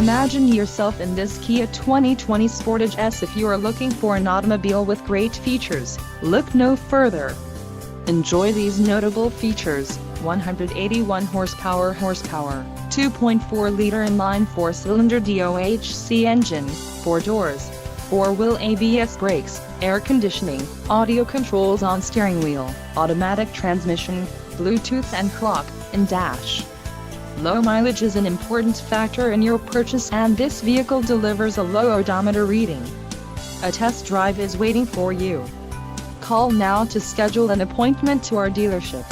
Imagine yourself in this Kia 2020 Sportage S. If you are looking for an automobile with great features, look no further. Enjoy these notable features: 181 horsepower, 2.4-liter inline 4-cylinder DOHC engine, 4 doors, 4-wheel ABS brakes, air conditioning, audio controls on steering wheel, automatic transmission, Bluetooth and clock, and dash. Low mileage is an important factor in your purchase, and this vehicle delivers a low odometer reading. A test drive is waiting for you. Call now to schedule an appointment to our dealership.